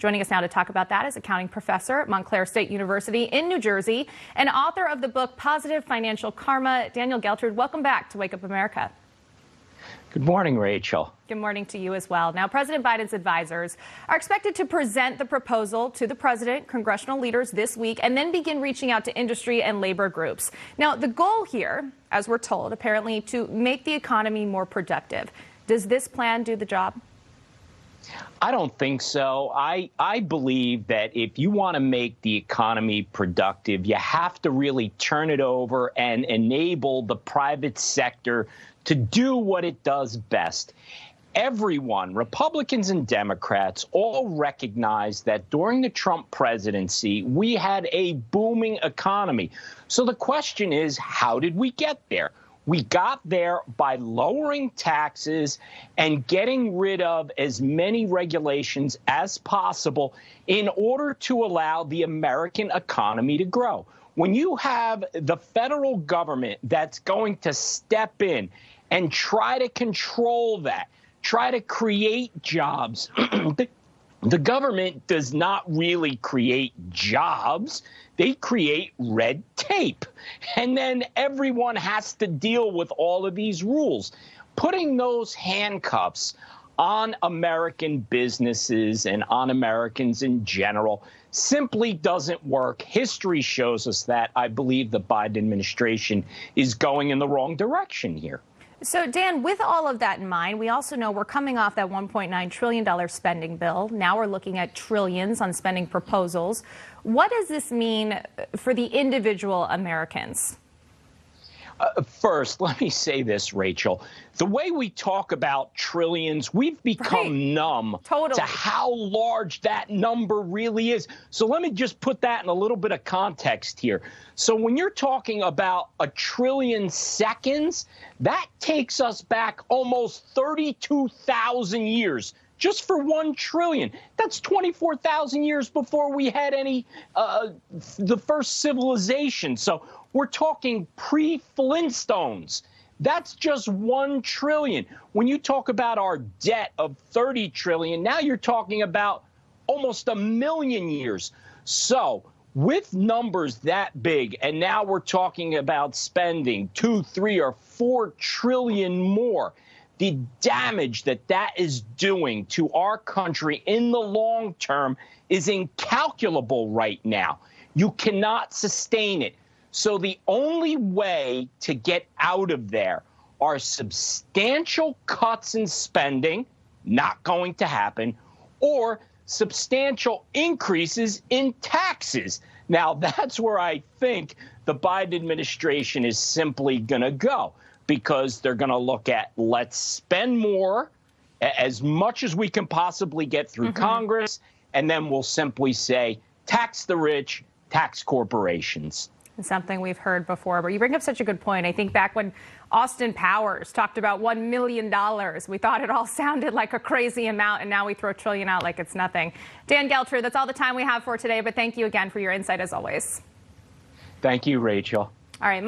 Joining us now to talk about that is accounting professor at Montclair State University in New Jersey and author of the book Positive Financial Karma, Daniel Geltrude. Welcome back to Wake Up America. Good morning, Rachel. Good morning to you as well. Now, President Biden's advisors are expected to present the proposal to the president, congressional leaders this week, and then begin reaching out to industry and labor groups. Now, the goal here, as we're told, apparently to make the economy more productive. Does this plan do the job? I don't think so. I believe that if you want to make the economy productive, you have to really turn it over and enable the private sector to do what it does best. Everyone, Republicans and Democrats, all recognize that during the Trump presidency, we had a booming economy. So the question is, how did we get there? We got there by lowering taxes and getting rid of as many regulations as possible in order to allow the American economy to grow. When you have the federal government that's going to step in and try to control that, try to create jobs, the government does not really create jobs. They create red tape. And then everyone has to deal with all of these rules. Putting those handcuffs on American businesses and on Americans in general simply doesn't work. History shows us that. I believe the Biden administration is going in the wrong direction here. So, Dan, with all of that in mind, we also know we're coming off that $1.9 trillion spending bill. Now we're looking at trillions on spending proposals. What does this mean for the individual Americans? First, let me say this, Rachel. The way we talk about trillions, we've become numb to how large that number really is. So let me just put that in a little bit of context here. So when you're talking about 1 trillion seconds, that takes us back almost 32,000 years. Just for 1 trillion. That's 24,000 years before we had the first civilization. So we're talking pre-Flintstones. That's just 1 trillion. When you talk about our debt of 30 trillion, now you're talking about almost 1 million years. So with numbers that big, and now we're talking about spending 2, 3, or 4 trillion more, the damage that that is doing to our country in the long term is incalculable right now. You cannot sustain it. So the only way to get out of there are substantial cuts in spending, not going to happen, or substantial increases in taxes. Now, that's where I think the Biden administration is simply going to go, because they're going to look at, let's spend more, as much as we can possibly get through Congress, and then we'll simply say, tax the rich, tax corporations. It's something we've heard before, but you bring up such a good point. I think back when Austin Powers talked about $1 million, we thought it all sounded like a crazy amount, and now we throw a trillion out like it's nothing. Dan Geltrude, that's all the time we have for today, but thank you again for your insight as always. Thank you, Rachel. All right.